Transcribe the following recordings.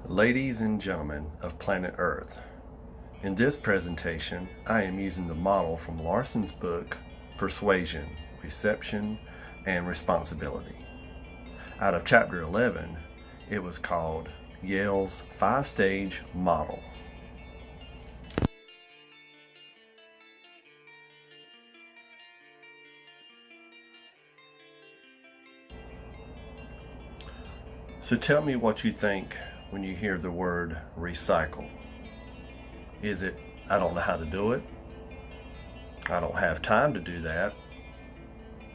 Ladies and gentlemen of planet Earth, in this presentation I am using the model from Larson's book Persuasion, Reception, and Responsibility. Out of chapter 11, it was called Yale's 5-Stage Model. So tell me what you think when you hear the word recycle. Is it, I don't know how to do it, I don't have time to do that,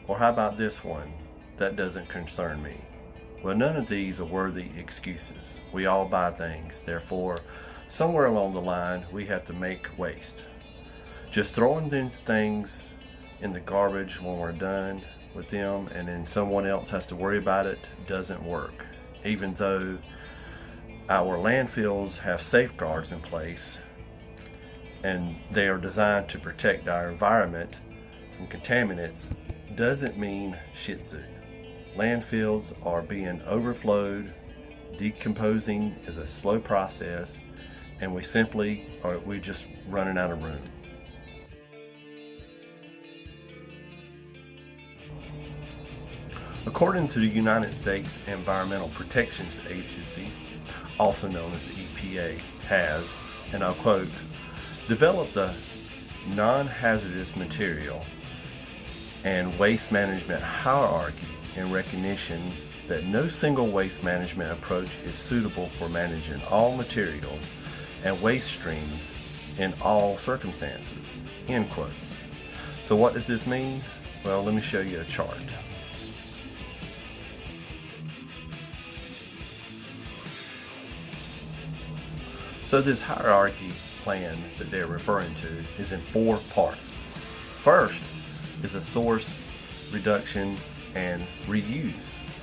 or how about this one, that doesn't concern me? Well, none of these are worthy excuses. We all buy things, therefore somewhere along the line we have to make waste. Just throwing these things in the garbage when we're done with them and then someone else has to worry about it doesn't work. Even though our landfills have safeguards in place and they are designed to protect our environment from contaminants, doesn't mean shih tzu. Landfills are being overflowed, decomposing is a slow process, and we're just running out of room. According to the United States Environmental Protection Agency, also known as the EPA, has, and I'll quote, developed a non-hazardous material and waste management hierarchy in recognition that no single waste management approach is suitable for managing all materials and waste streams in all circumstances, end quote. So what does this mean? Well, let me show you a chart. So this hierarchy plan that they're referring to is in 4 parts. First is a source, reduction, and reuse,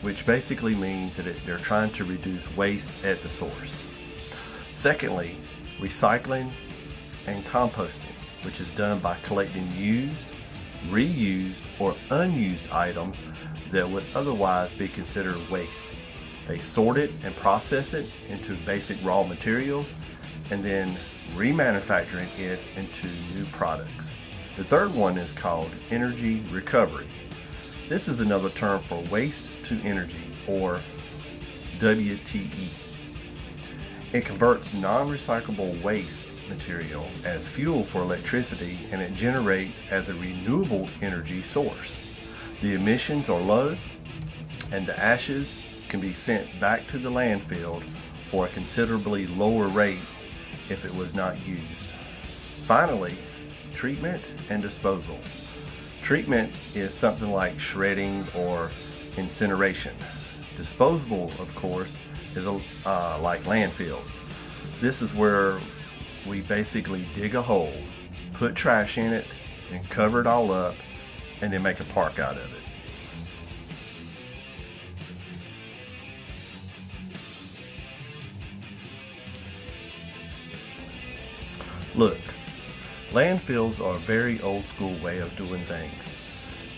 which basically means that they're trying to reduce waste at the source. Secondly, recycling and composting, which is done by collecting used, reused, or unused items that would otherwise be considered waste. They sort it and process it into basic raw materials and then remanufacturing it into new products. The third one is called energy recovery. This is another term for waste to energy, or WTE. It converts non-recyclable waste material as fuel for electricity and it generates as a renewable energy source. The emissions are low and the ashes can be sent back to the landfill for a considerably lower rate if it was not used. Finally, treatment and disposal. Treatment is something like shredding or incineration. Disposable, of course, is like landfills. This is where we basically dig a hole, put trash in it, and cover it all up, and then make a park out of it. Look, landfills are a very old school way of doing things.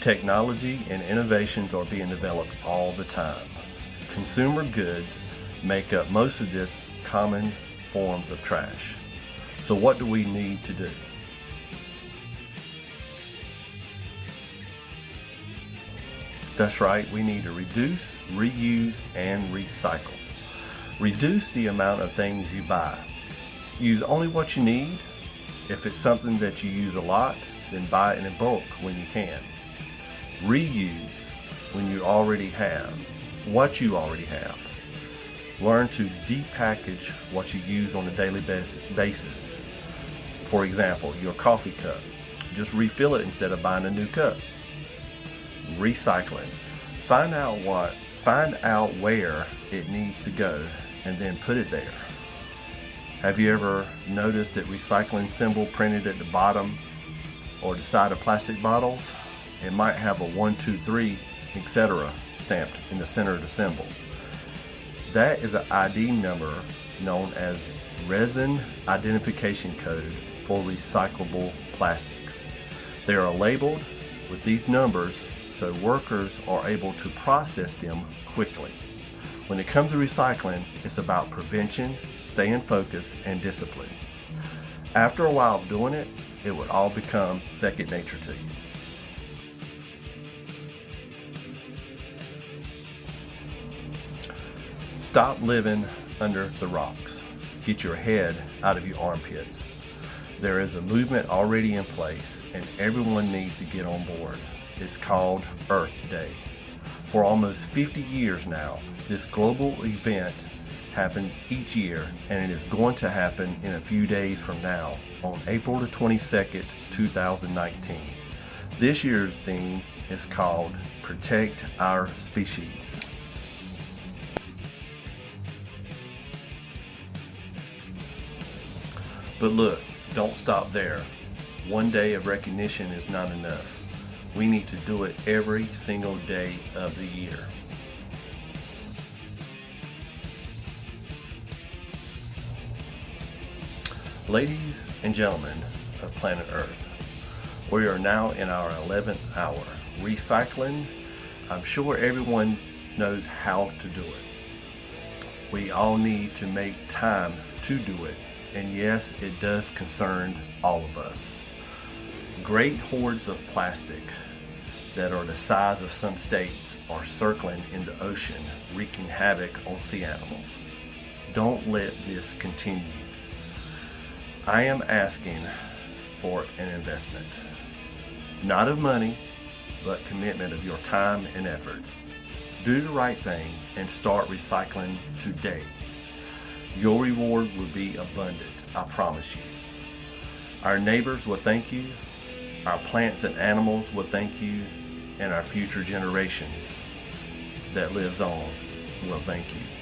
Technology and innovations are being developed all the time. Consumer goods make up most of this common forms of trash. So what do we need to do? That's right, we need to reduce, reuse, and recycle. Reduce the amount of things you buy. Use only what you need. If it's something that you use a lot, then buy it in bulk when you can. Reuse when you already have what you already have. Learn to depackage what you use on a daily basis. For example, your coffee cup. Just refill it instead of buying a new cup. Recycling. Find out where it needs to go and then put it there. Have you ever noticed that recycling symbol printed at the bottom or the side of plastic bottles? It might have a 1, 2, 3, etc. stamped in the center of the symbol. That is an ID number known as Resin Identification Code for recyclable plastics. They are labeled with these numbers so workers are able to process them quickly. When it comes to recycling, it's about prevention, staying focused, and discipline. After a while of doing it, it would all become second nature to you. Stop living under the rocks. Get your head out of your armpits. There is a movement already in place, and everyone needs to get on board. It's called Earth Day. For almost 50 years now, this global event happens each year, and it is going to happen in a few days from now on April the 22nd, 2019. This year's theme is called Protect Our Species. But look, don't stop there. One day of recognition is not enough. We need to do it every single day of the year. Ladies and gentlemen of planet Earth, we are now in our 11th hour. Recycling, I'm sure everyone knows how to do it. We all need to make time to do it. And yes, it does concern all of us. Great hordes of plastic that are the size of some states are circling in the ocean, wreaking havoc on sea animals. Don't let this continue. I am asking for an investment, not of money, but commitment of your time and efforts. Do the right thing and start recycling today. Your reward will be abundant, I promise you. Our neighbors will thank you, our plants and animals will thank you, and our future generations that lives on will thank you.